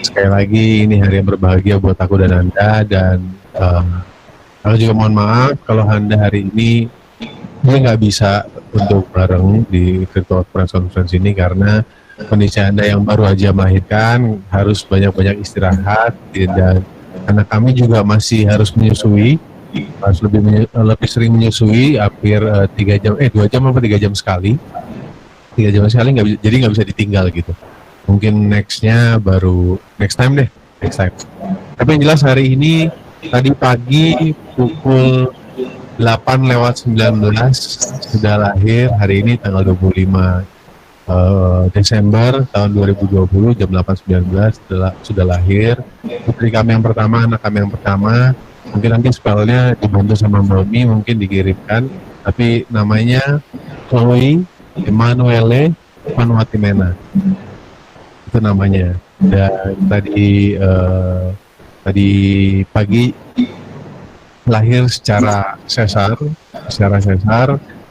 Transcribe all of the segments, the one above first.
Sekali lagi ini hari yang berbahagia buat aku dan Anda, dan aku juga mohon maaf kalau Anda hari ini nggak bisa untuk bareng di virtual press conference ini karena kondisi Anda yang baru aja melahirkan harus banyak-banyak istirahat, dan anak kami juga masih harus menyusui, harus lebih sering menyusui, hampir 2 jam apa 3 jam sekali, 3 jam sekali, jadi nggak bisa ditinggal gitu. Mungkin nextnya baru next time deh, next time. Tapi yang jelas hari ini tadi pagi pukul 8:19 sudah lahir. Hari ini tanggal 25 Desember tahun 2020 jam 8:19 sudah lahir putri kami yang pertama, anak kami yang pertama. Mungkin nanti spellnya dibantu sama Mami, mungkin dikirimkan, tapi namanya Chloe Emanuele Vanuatimena, itu namanya. Dan tadi pagi lahir secara sesar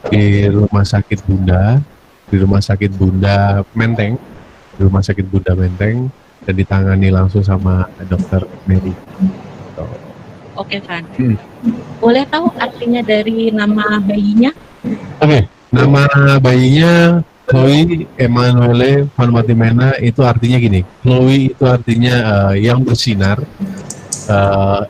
di rumah sakit Bunda Menteng, dan ditangani langsung sama dokter Mary. Oke, Van. Boleh tahu artinya dari nama bayinya? Oke, nama bayinya Chloe Emanuele Vanuatimena, itu artinya gini. Chloe itu artinya yang bersinar.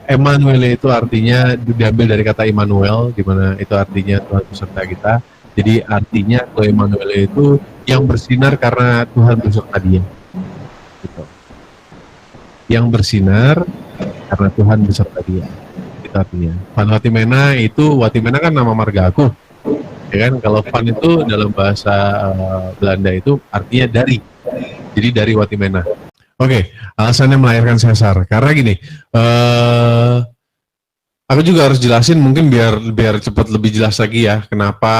Emanuele itu artinya diambil dari kata Immanuel, di mana itu artinya Tuhan beserta kita. Jadi artinya Chloe Emanuele itu yang bersinar karena Tuhan beserta dia. Gitu. Yang bersinar karena Tuhan beserta dia. Itu artinya. Vanuatimena itu, Watimena kan nama marga aku. Ya kan, kalau Van itu dalam bahasa Belanda itu artinya dari. Jadi dari Watimena. Oke, alasannya melahirkan sesar karena gini, aku juga harus jelasin mungkin biar cepat lebih jelas lagi ya, kenapa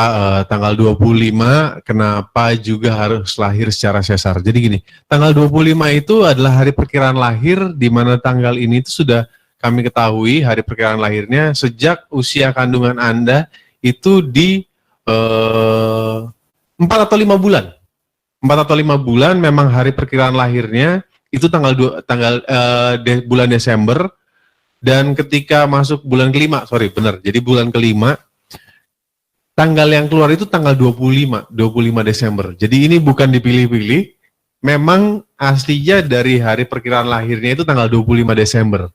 tanggal 25, kenapa juga harus lahir secara sesar. Jadi gini, tanggal 25 itu adalah hari perkiraan lahir, di mana tanggal ini itu sudah kami ketahui hari perkiraan lahirnya sejak usia kandungan Anda itu di 4 atau 5 bulan. 4 atau 5 bulan memang hari perkiraan lahirnya itu bulan Desember, dan ketika masuk bulan kelima, jadi bulan kelima, tanggal yang keluar itu tanggal 25 Desember. Jadi ini bukan dipilih-pilih, memang aslinya dari hari perkiraan lahirnya itu tanggal 25 Desember.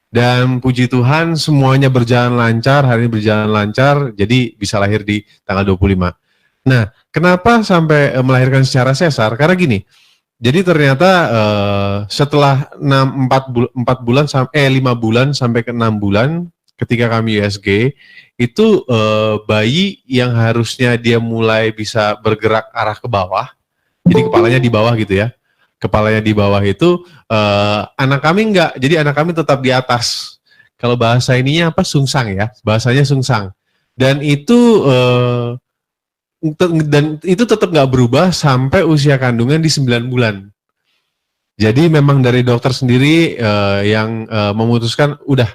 Dan puji Tuhan semuanya berjalan lancar, hari ini berjalan lancar, jadi bisa lahir di tanggal 25. Nah, kenapa sampai melahirkan secara sesar? Karena gini, jadi ternyata setelah 5 bulan sampai ke 6 bulan ketika kami USG, itu bayi yang harusnya dia mulai bisa bergerak arah ke bawah, jadi kepalanya di bawah gitu ya, kepalanya di bawah itu anak kami enggak, jadi anak kami tetap di atas. Kalau bahasa ininya apa, sungsang ya, bahasanya sungsang. Dan itu tetap nggak berubah sampai usia kandungan di 9 bulan. Jadi memang dari dokter sendiri yang memutuskan, udah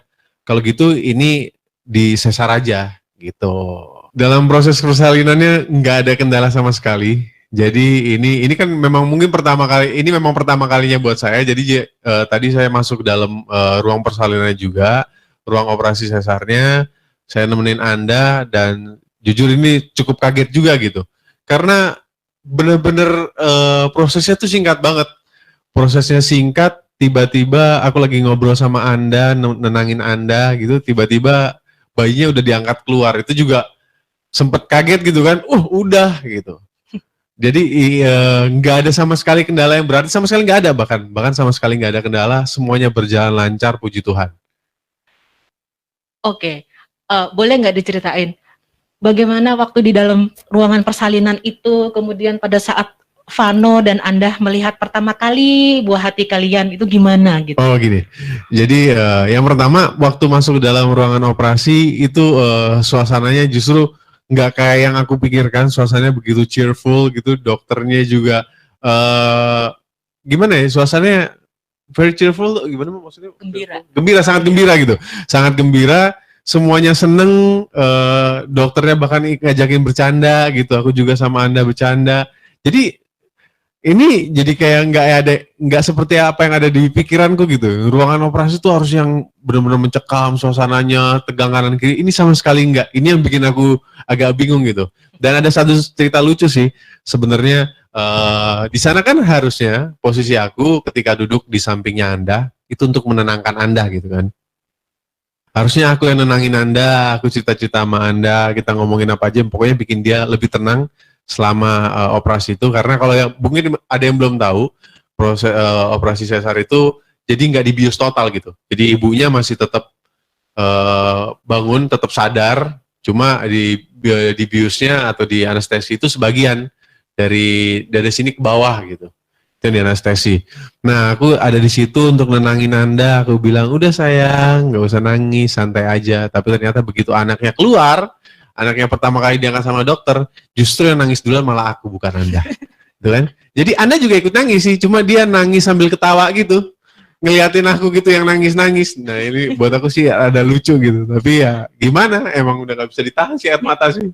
kalau gitu ini di sesar aja gitu. Dalam proses persalinannya nggak ada kendala sama sekali. Jadi ini kan memang mungkin pertama kalinya buat saya. Jadi tadi saya masuk dalam ruang persalinannya juga, ruang operasi sesarnya, saya nemenin Anda, dan jujur ini cukup kaget juga gitu, karena bener-bener prosesnya tuh singkat banget. Prosesnya singkat, tiba-tiba aku lagi ngobrol sama Anda, nenangin Anda gitu, tiba-tiba bayinya udah diangkat keluar. Itu juga sempet kaget gitu kan, udah gitu. Jadi nggak ada sama sekali kendala yang berarti, sama sekali nggak ada, bahkan sama sekali nggak ada kendala, semuanya berjalan lancar, puji Tuhan. Oke. Boleh nggak diceritain bagaimana waktu di dalam ruangan persalinan itu, kemudian pada saat Vano dan Anda melihat pertama kali buah hati kalian itu gimana gitu? Oh gini, jadi yang pertama waktu masuk dalam ruangan operasi itu suasananya justru nggak kayak yang aku pikirkan, suasananya begitu cheerful gitu, dokternya juga gimana ya, suasananya very cheerful, gimana maksudnya? Gembira, sangat gembira gitu, sangat gembira, semuanya seneng, dokternya bahkan ngajakin bercanda gitu, aku juga sama Anda bercanda. Jadi ini jadi kayak nggak seperti apa yang ada di pikiranku gitu. Ruangan operasi itu harus yang benar-benar mencekam suasananya, tegang kanan kiri. Ini sama sekali nggak. Ini yang bikin aku agak bingung gitu. Dan ada satu cerita lucu sih. Sebenarnya di sana kan harusnya posisi aku ketika duduk di sampingnya Anda itu untuk menenangkan Anda gitu kan. Harusnya aku yang nenangin Anda, aku cerita-cerita sama Anda, kita ngomongin apa aja, pokoknya bikin dia lebih tenang selama operasi itu. Karena kalau yang mungkin ada yang belum tahu, proses operasi sesar itu jadi nggak dibius total gitu. Jadi ibunya masih tetap bangun, tetap sadar, cuma di biusnya atau di anestesi itu sebagian dari sini ke bawah gitu. Itu yang di anestesi. Nah, aku ada di situ untuk nenangin Anda. Aku bilang, udah sayang, nggak usah nangis, santai aja. Tapi ternyata begitu anaknya keluar, anaknya pertama kali diangkat sama dokter, justru yang nangis duluan malah aku, bukan Anda. Gitu kan? Jadi Anda juga ikut nangis sih, cuma dia nangis sambil ketawa gitu. Ngeliatin aku gitu yang nangis-nangis. Nah, ini buat aku sih ada lucu gitu. Tapi ya gimana, emang udah gak bisa ditahan sih air mata sih.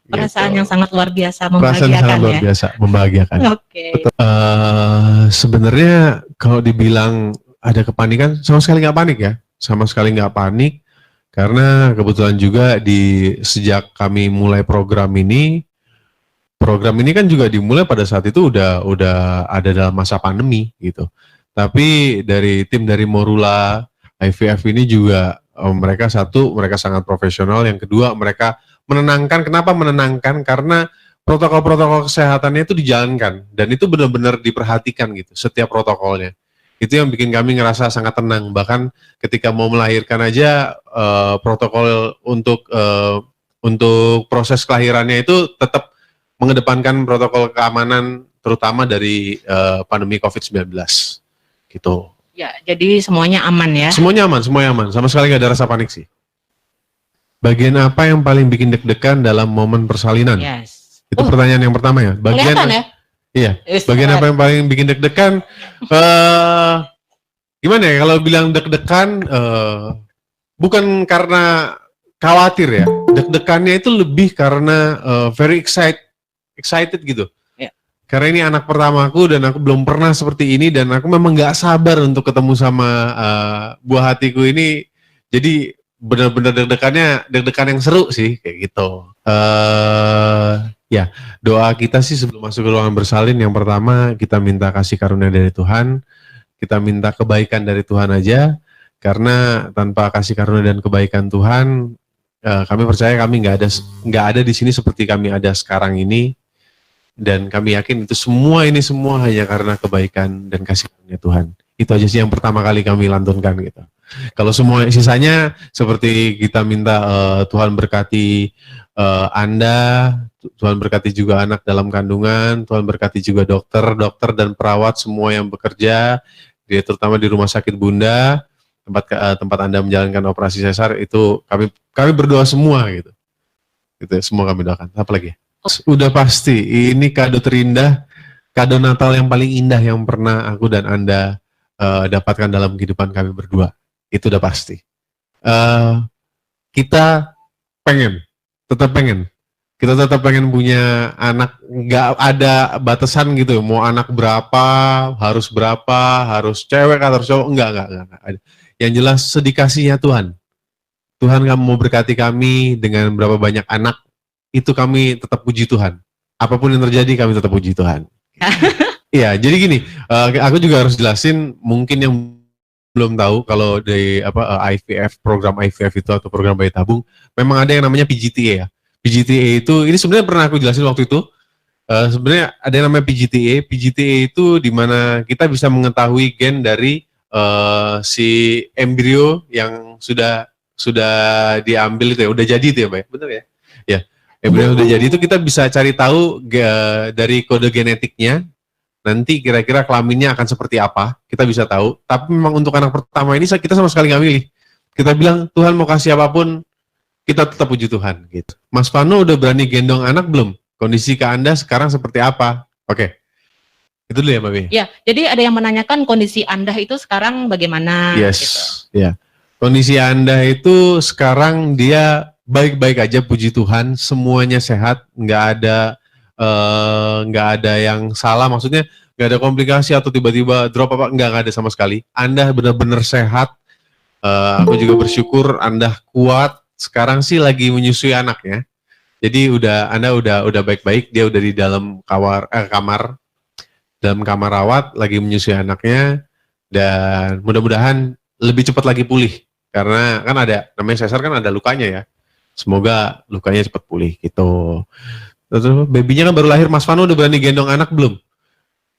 Perasaan Gitu. yang sangat luar biasa, Perasaan membahagiakan sangat luar ya. biasa, membahagiakan. Oke. Sebenarnya kalau dibilang ada kepanikan, sama sekali nggak panik ya, sama sekali nggak panik, karena kebetulan juga sejak kami mulai program ini kan juga dimulai pada saat itu udah ada dalam masa pandemi gitu. Tapi dari tim dari Morula IVF ini juga mereka sangat profesional, yang kedua mereka menenangkan. Kenapa menenangkan? Karena protokol-protokol kesehatannya itu dijalankan dan itu benar-benar diperhatikan gitu setiap protokolnya. Itu yang bikin kami ngerasa sangat tenang. Bahkan ketika mau melahirkan aja protokol untuk proses kelahirannya itu tetap mengedepankan protokol keamanan, terutama dari pandemi COVID-19 gitu. Ya, jadi semuanya aman ya. Semuanya aman, sama sekali nggak ada rasa panik sih. Bagian apa yang paling bikin deg-degan dalam momen persalinan? Yes. Itu pertanyaan yang pertama ya. Kelihatan ya? Iya. Yes, Bagian apa yang paling bikin deg-degan? Gimana ya? Kalau bilang deg-degan, bukan karena khawatir ya. Deg-degannya itu lebih karena very excited gitu. Ya. Karena ini anak pertamaku dan aku belum pernah seperti ini dan aku memang nggak sabar untuk ketemu sama buah hatiku ini. Jadi benar-benar deg-degan yang seru sih kayak gitu. Ya, doa kita sih sebelum masuk ke ruangan bersalin, yang pertama kita minta kasih karunia dari Tuhan, kita minta kebaikan dari Tuhan aja, karena tanpa kasih karunia dan kebaikan Tuhan, kami percaya kami nggak ada di sini seperti kami ada sekarang ini, dan kami yakin itu semua hanya karena kebaikan dan kasih karunia Tuhan. Itu aja sih yang pertama kali kami lantunkan gitu. Kalau semua sisanya seperti kita minta Tuhan berkati Anda, Tuhan berkati juga anak dalam kandungan, Tuhan berkati juga dokter dan perawat semua yang bekerja, terutama di Rumah Sakit Bunda, tempat Anda menjalankan operasi sesar, itu kami berdoa semua gitu. Gitu semua kami doakan. Apa lagi? Udah pasti ini kado terindah, kado Natal yang paling indah yang pernah aku dan Anda dapatkan dalam kehidupan kami berdua. Itu udah pasti. Kita tetap pengen punya anak, nggak ada batasan gitu, mau anak berapa, harus cewek atau harus cowok, enggak ada. Yang jelas sedikasihnya Tuhan kamu mau berkati kami dengan berapa banyak anak, itu kami tetap puji Tuhan. Apapun yang terjadi kami tetap puji Tuhan. Iya, jadi gini, aku juga harus jelasin, mungkin yang belum tahu kalau dari IVF, program IVF itu atau program bayi tabung, memang ada yang namanya PGTA ya. PGTA itu, ini sebenarnya pernah aku jelasin waktu itu. Sebenarnya ada yang namanya PGTA. PGTA itu di mana kita bisa mengetahui gen dari si embrio yang sudah diambil itu ya, udah jadi itu ya, Mbak. Benar ya? Ya, embrio udah jadi itu kita bisa cari tahu dari kode genetiknya. Nanti kira-kira kelaminnya akan seperti apa, kita bisa tahu. Tapi memang untuk anak pertama ini kita sama sekali nggak milih. Kita bilang Tuhan mau kasih apapun, kita tetap puji Tuhan. Gitu. Mas Vano udah berani gendong anak belum? Kondisi ke Anda sekarang seperti apa? Oke, itu dulu ya Mbak Bi. Ya, jadi ada yang menanyakan kondisi Anda itu sekarang bagaimana? Yes, gitu. ya. Kondisi Anda itu sekarang dia baik-baik aja, puji Tuhan. Semuanya sehat, nggak ada nggak ada yang salah, maksudnya nggak ada komplikasi atau tiba-tiba drop apa, nggak ada sama sekali. Anda benar-benar sehat. Aku juga bersyukur Anda kuat. Sekarang sih lagi menyusui anak ya. Jadi Anda udah baik-baik, dia udah di dalam dalam kamar rawat lagi menyusui anaknya, dan mudah-mudahan lebih cepat lagi pulih karena kan ada namanya sesar kan ada lukanya ya. Semoga lukanya cepat pulih gitu. Terus babynya kan baru lahir, Mas Vano udah berani gendong anak belum?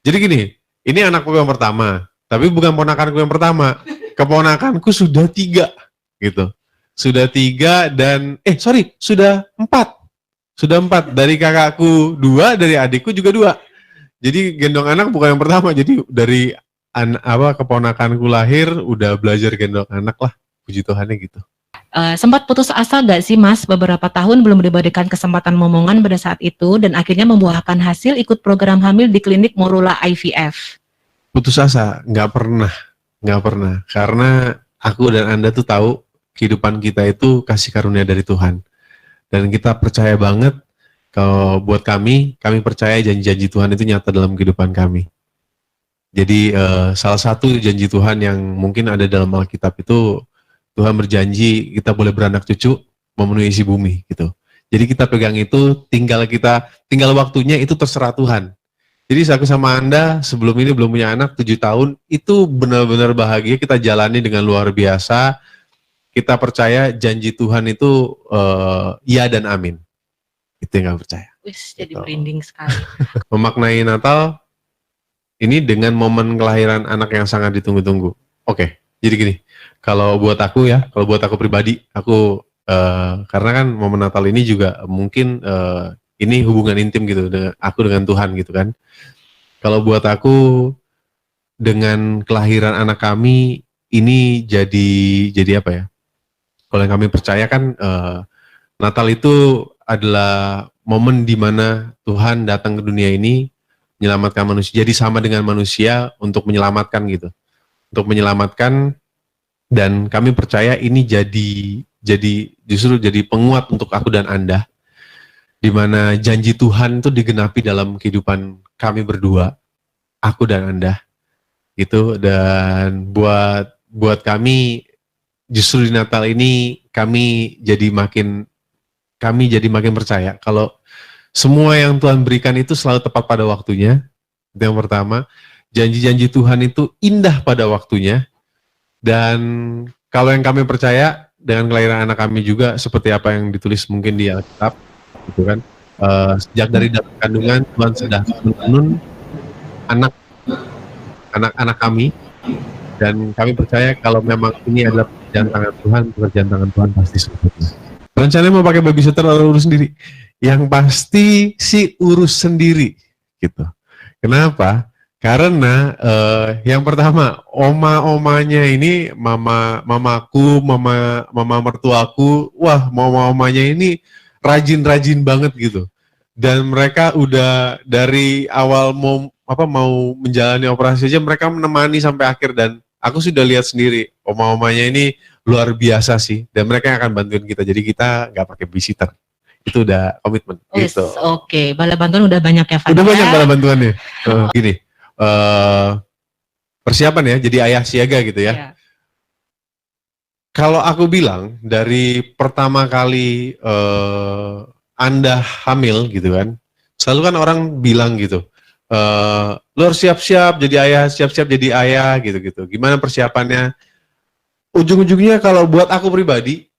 Jadi gini, ini anakku yang pertama, tapi bukan ponakanku yang pertama. Keponakanku sudah 3 gitu. Sudah 3 dan sudah 4. Sudah 4 dari kakakku 2, dari adikku juga 2. Jadi gendong anak bukan yang pertama. Jadi dari keponakanku lahir udah belajar gendong anak lah. Puji Tuhannya gitu. Sempat putus asa gak sih Mas, beberapa tahun belum diberikan kesempatan momongan pada saat itu dan akhirnya membuahkan hasil ikut program hamil di klinik Morula IVF? Putus asa? Nggak pernah. Karena aku dan Anda tuh tahu kehidupan kita itu kasih karunia dari Tuhan. Dan kita percaya banget kalau buat kami percaya janji-janji Tuhan itu nyata dalam kehidupan kami. Jadi salah satu janji Tuhan yang mungkin ada dalam Alkitab itu, Tuhan berjanji kita boleh beranak cucu memenuhi isi bumi gitu. Jadi kita pegang itu, tinggal waktunya itu terserah Tuhan. Jadi aku sama Anda sebelum ini belum punya anak 7 tahun, itu benar-benar bahagia, kita jalani dengan luar biasa. Kita percaya janji Tuhan itu ya dan amin. Itu yang gak percaya. Jadi merinding sekali. Memaknai Natal ini dengan momen kelahiran anak yang sangat ditunggu-tunggu. Oke, jadi gini, kalau buat aku pribadi, aku karena kan momen Natal ini juga mungkin ini hubungan intim gitu, aku dengan Tuhan gitu kan. Kalau buat aku dengan kelahiran anak kami ini jadi apa ya? Kalau yang kami percaya kan Natal itu adalah momen di mana Tuhan datang ke dunia ini menyelamatkan manusia, jadi sama dengan manusia untuk menyelamatkan gitu, untuk menyelamatkan, dan kami percaya ini justru jadi penguat untuk aku dan Anda, di mana janji Tuhan itu digenapi dalam kehidupan kami berdua, aku dan Anda, gitu. Dan buat kami justru di Natal ini kami jadi makin percaya kalau semua yang Tuhan berikan itu selalu tepat pada waktunya. Itu yang pertama. Janji-janji Tuhan itu indah pada waktunya. Dan kalau yang kami percaya dengan kelahiran anak kami juga seperti apa yang ditulis mungkin di Alkitab, gitu kan. Sejak dari dalam kandungan Tuhan sudah menenun anak-anak kami, dan kami percaya kalau memang ini adalah pekerjaan tangan Tuhan pasti sempurna. Rencananya mau pakai babysitter atau urus sendiri? Yang pasti sih urus sendiri gitu. Kenapa? Karena yang pertama, oma-omanya ini mamaku, mama mertuaku, wah mama-omanya ini rajin banget gitu. Dan mereka udah dari awal mau menjalani operasi aja mereka menemani sampai akhir, dan aku sudah lihat sendiri oma-omanya ini luar biasa sih, dan mereka yang akan bantuin kita. Jadi kita nggak pakai babysitter. Itu udah komitmen gitu. Oke, bala bantuan udah banyak ya, Van. Udah banyak bala bantuannya. Gini, persiapan ya, jadi ayah siaga gitu ya. Yeah. Kalau aku bilang dari pertama kali Anda hamil gitu kan, selalu kan orang bilang gitu, lo harus siap-siap jadi ayah gitu. Gimana persiapannya? Ujung-ujungnya kalau buat aku pribadi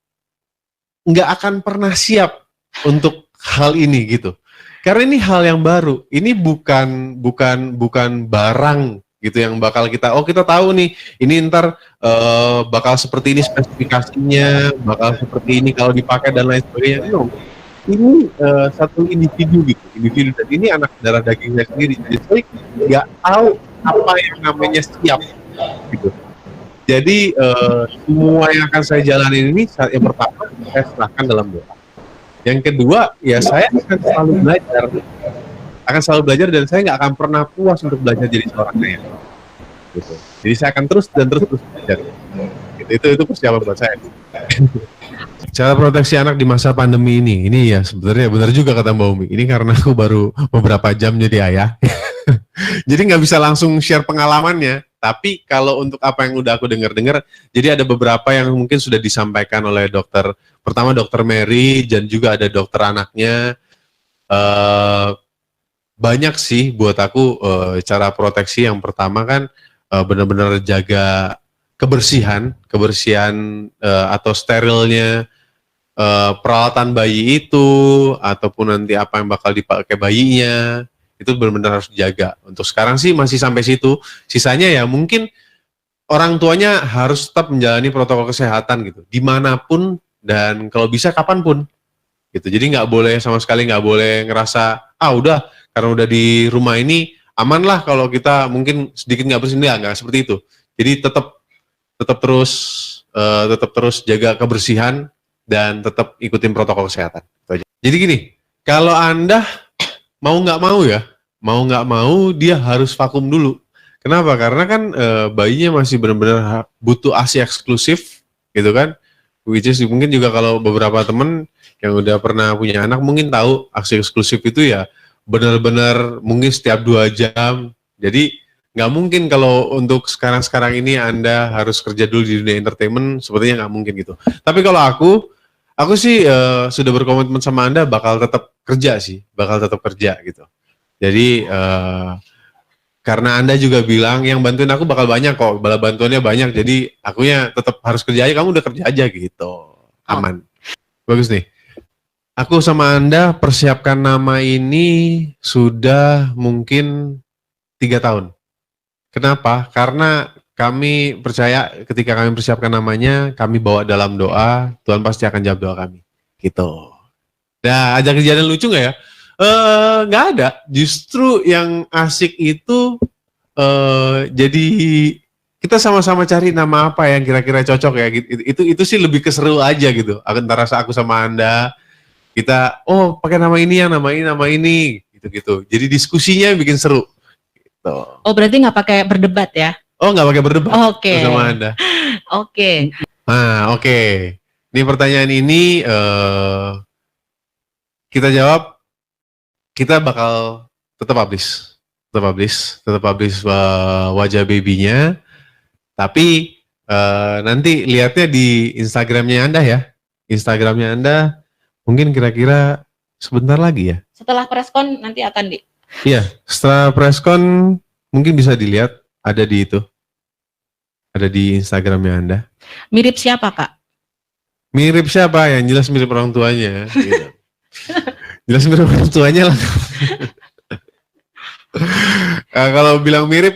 nggak akan pernah siap untuk hal ini gitu, karena ini hal yang baru, ini bukan barang gitu yang bakal kita tahu nih, ini ntar bakal seperti ini spesifikasinya, bakal seperti ini kalau dipakai dan lain sebagainya. No. Ini satu individu dan ini anak darah daging saya sendiri, jadi saya nggak tahu apa yang namanya siap gitu. Jadi semua yang akan saya jalanin ini, yang pertama saya serahkan dalam doa. Yang kedua, ya saya akan selalu belajar dan saya nggak akan pernah puas untuk belajar jadi seorang ayah. Gitu. Jadi saya akan terus belajar. Gitu. Itu persiapan buat saya. Cara proteksi anak di masa pandemi ini ya sebenarnya benar juga kata Mbak Umi. Ini karena aku baru beberapa jam jadi ayah, jadi nggak bisa langsung share pengalamannya. Tapi kalau untuk apa yang udah aku dengar-dengar, jadi ada beberapa yang mungkin sudah disampaikan oleh dokter. Pertama dokter Mary dan juga ada dokter anaknya. Eh, Banyak sih buat aku cara proteksi. Yang pertama kan benar-benar jaga kebersihan atau sterilnya peralatan bayi itu, ataupun nanti apa yang bakal dipakai bayinya, itu benar-benar harus dijaga. Untuk sekarang sih masih sampai situ. Sisanya ya mungkin orang tuanya harus tetap menjalani protokol kesehatan gitu, dimanapun dan kalau bisa kapanpun gitu. Jadi nggak boleh sama sekali nggak boleh ngerasa udah karena udah di rumah ini aman lah kalau kita mungkin sedikit nggak bersih, nggak seperti itu. Jadi tetap terus jaga kebersihan dan tetap ikutin protokol kesehatan. Itu aja. Jadi gini, kalau Anda mau nggak mau dia harus vakum dulu. Kenapa? Karena kan bayinya masih benar-benar butuh ASI eksklusif gitu kan. Which is mungkin juga kalau beberapa temen yang udah pernah punya anak mungkin tahu ASI eksklusif itu ya benar-benar mungkin setiap 2 jam. Jadi nggak mungkin kalau untuk sekarang ini Anda harus kerja dulu di dunia entertainment, sepertinya nggak mungkin gitu. Tapi kalau aku sih sudah berkomitmen sama Anda bakal tetap kerja gitu. Jadi karena Anda juga bilang yang bantuin aku bakal banyak kok, bala bantuannya banyak, jadi akunya tetap harus kerja aja, kamu udah kerja aja gitu. Aman. Bagus nih. Aku sama Anda persiapkan nama ini sudah mungkin 3 tahun. Kenapa? Karena kami percaya ketika kami persiapkan namanya, kami bawa dalam doa, Tuhan pasti akan jawab doa kami. Gitu. Nah, ada kejadian lucu nggak ya? Nggak ada. Justru yang asik itu jadi kita sama-sama cari nama apa yang kira-kira cocok ya. Itu sih lebih keseru aja gitu. Antara aku sama Anda, kita pakai nama ini yang nama ini gitu. Jadi diskusinya bikin seru. Gitu. Oh, berarti nggak pakai berdebat ya? Oh, nggak pakai berdebat sama Anda. Oke. Nah, oke. Ini pertanyaan ini kita jawab, kita bakal tetap publish wajah babynya. Tapi nanti lihatnya di Instagramnya Anda ya. Instagramnya Anda mungkin kira-kira sebentar lagi ya. Setelah preskon nanti akan Iya, setelah preskon mungkin bisa dilihat ada di itu. Ada di Instagramnya Anda. Mirip siapa, Kak? Mirip siapa? Yang jelas mirip orang tuanya. Gitu. Jelas mirip orang tuanya lah. Kalau bilang mirip,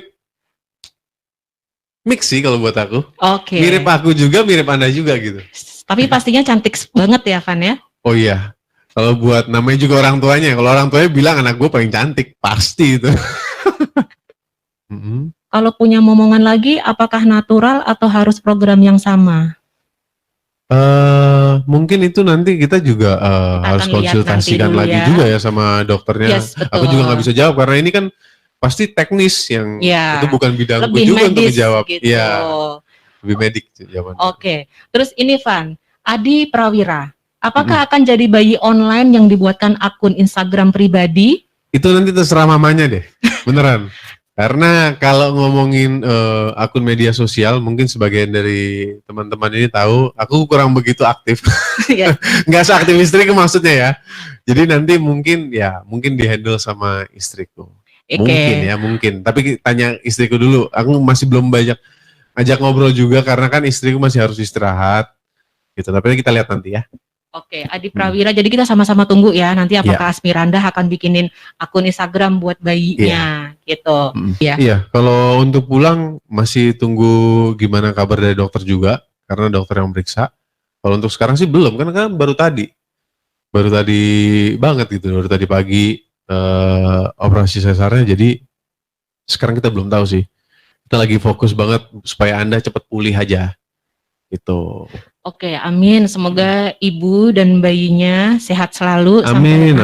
mix sih kalau buat aku. Oke. Mirip aku juga, mirip Anda juga gitu. Tapi pastinya cantik banget ya, Van ya? Oh iya. Kalau buat namanya juga orang tuanya. Kalau orang tuanya bilang anak gue paling cantik, pasti itu. Kalau punya momongan lagi, apakah natural atau harus program yang sama? Mungkin itu nanti kita juga harus konsultasikan lagi juga ya sama dokternya. Yes, betul. Aku juga nggak bisa jawab karena ini kan pasti teknis yang itu bukan bidangku juga untuk menjawab. Gitu. Iya, lebih medik jawabannya. Oke. Terus ini Van, Adi Prawira. Apakah akan jadi bayi online yang dibuatkan akun Instagram pribadi? Itu nanti terserah mamanya deh, beneran. Karena kalau ngomongin akun media sosial, mungkin sebagian dari teman-teman ini tahu, aku kurang begitu aktif. Nggak seaktif istriku maksudnya ya. Jadi nanti mungkin dihandle sama istriku. Mungkin. Tapi tanya istriku dulu. Aku masih belum banyak ajak ngobrol juga karena kan istriku masih harus istirahat. Gitu. Tapi kita lihat nanti ya. Oke, Adi Prawira. Jadi kita sama-sama tunggu ya. Nanti apakah Asmiranda akan bikinin akun Instagram buat bayinya, gitu. Iya. Kalau untuk pulang masih tunggu gimana kabar dari dokter juga, karena dokter yang meriksa. Kalau untuk sekarang sih belum, kan baru tadi banget gitu, baru tadi pagi operasi sesarnya. Jadi sekarang kita belum tahu sih. Kita lagi fokus banget supaya Anda cepat pulih aja, gitu. Oke, amin. Semoga ibu dan bayinya sehat selalu. Amin.